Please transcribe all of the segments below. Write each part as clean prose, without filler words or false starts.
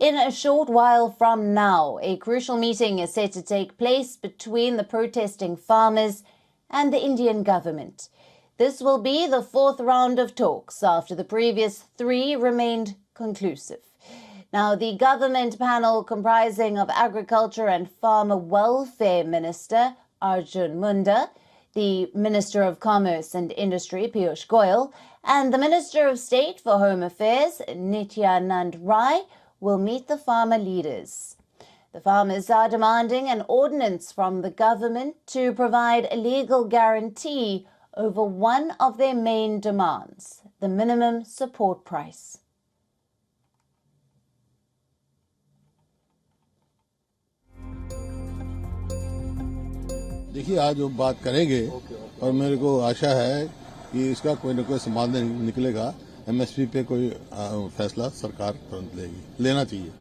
In a short while from now, a crucial meeting is set to take place between the protesting farmers and the Indian government. This will be the fourth round of talks after the previous three remained conclusive. Now, the government panel comprising of Agriculture and Farmer Welfare Minister Arjun Munda, the Minister of Commerce and Industry Piyush Goyal, and the Minister of State for Home Affairs Nityanand will meet the farmer leaders. The farmers are demanding an ordinance from the government to provide a legal guarantee over one of their main demands, the minimum support price. देखिए आज वो बात करेंगे और मेरे को आशा है कि इसका कोई न कोई समाधान निकलेगा। एमएसपी पे कोई फैसला सरकार तुरंत लेना चाहिए।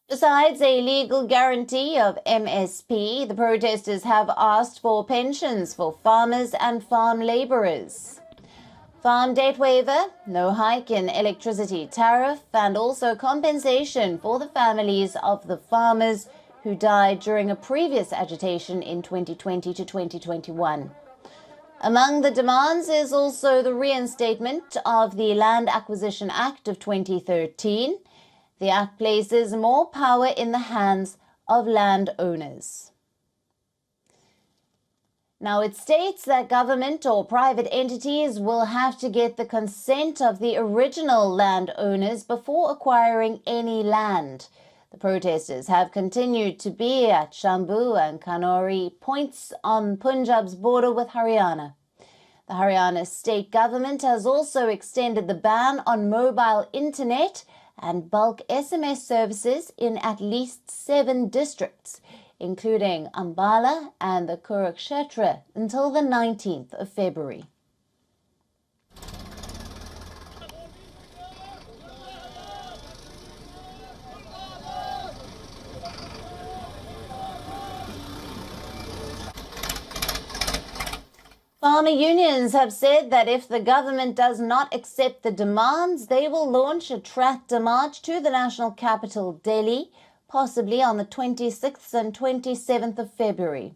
Besides a legal guarantee of MSP, the protesters have asked for pensions for farmers and farm labourers, farm debt waiver, no hike in electricity tariff, and also compensation for the families of the farmers who died during a previous agitation in 2020 to 2021. Among the demands is also the reinstatement of the Land Acquisition Act of 2013. The Act places more power in the hands of landowners. Now, it states that government or private entities will have to get the consent of the original landowners before acquiring any land. The protesters have continued to be at Shambu and Kanori, points on Punjab's border with Haryana. The Haryana state government has also extended the ban on mobile internet and bulk SMS services in at least 7 districts, including Ambala and the Kurukshetra, until the 19th of February. Farmer unions have said that if the government does not accept the demands, they will launch a tractor march to the national capital, Delhi, possibly on the 26th and 27th of February.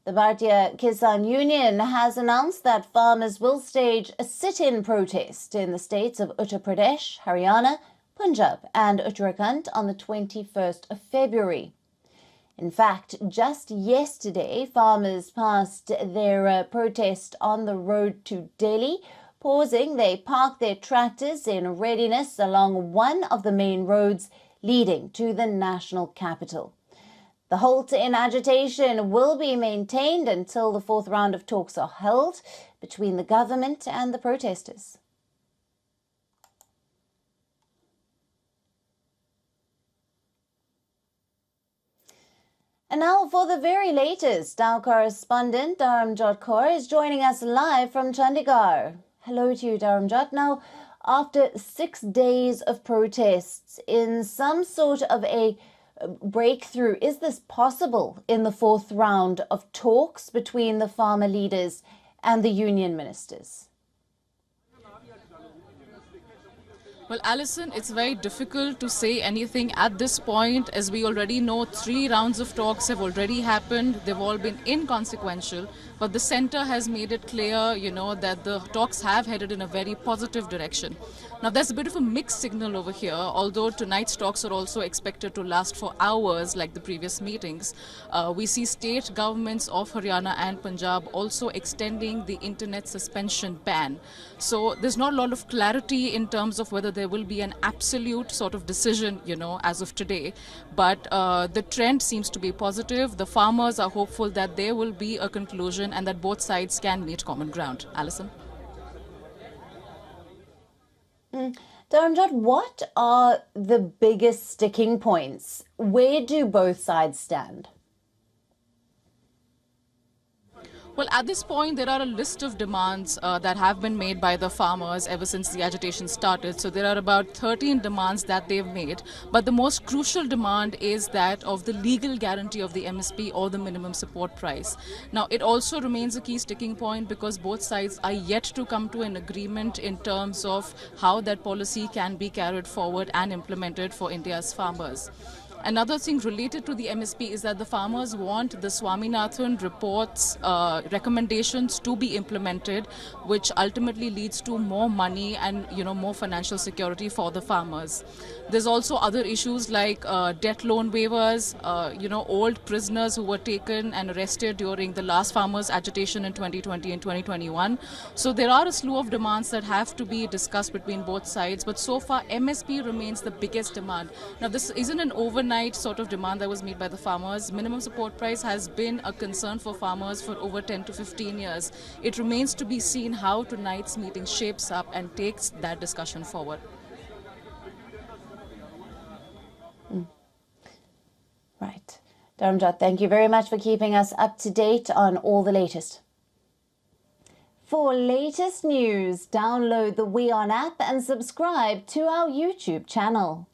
The Bharatiya Kisan Union has announced that farmers will stage a sit-in protest in the states of Uttar Pradesh, Haryana, Punjab and Uttarakhand on the 21st of February. In fact, just yesterday, farmers passed their protest on the road to Delhi. Pausing, they parked their tractors in readiness along one of the main roads leading to the national capital. The halt in agitation will be maintained until the fourth round of talks are held between the government and the protesters. And now for the very latest, our correspondent Dharamjot Kaur is joining us live from Chandigarh. Hello to you, Dharamjot. Now, after 6 days of protests in some sort of a breakthrough, is this possible in the fourth round of talks between the farmer leaders and the union ministers? Well, Alison, it's very difficult to say anything at this point. As we already know, 3 rounds of talks have already happened. They've all been inconsequential. But the centre has made it clear, that the talks have headed in a very positive direction. Now, there's a bit of a mixed signal over here, although tonight's talks are also expected to last for hours like the previous meetings. We see state governments of Haryana and Punjab also extending the internet suspension ban. So there's not a lot of clarity in terms of whether there will be an absolute sort of decision, as of today. But the trend seems to be positive. The farmers are hopeful that there will be a conclusion and that both sides can meet common ground. Alison? Dharamjot, what are the biggest sticking points? Where do both sides stand? Well, at this point, there are a list of demands that have been made by the farmers ever since the agitation started. So there are about 13 demands that they've made. But the most crucial demand is that of the legal guarantee of the MSP or the minimum support price. Now, it also remains a key sticking point because both sides are yet to come to an agreement in terms of how that policy can be carried forward and implemented for India's farmers. Another thing related to the MSP is that the farmers want the Swaminathan report's recommendations to be implemented, which ultimately leads to more money and more financial security for the farmers. There's also other issues like debt loan waivers, old prisoners who were taken and arrested during the last farmers' agitation in 2020 and 2021. So there are a slew of demands that have to be discussed between both sides, but so far MSP remains the biggest demand. Now this isn't an overnight sort of demand that was made by the farmers. Minimum support price has been a concern for farmers for over 10 to 15 years. It remains to be seen how tonight's meeting shapes up and takes that discussion forward. Right. Dharamjot, thank you very much for keeping us up to date on all the latest. For latest news, download the WION app and subscribe to our YouTube channel.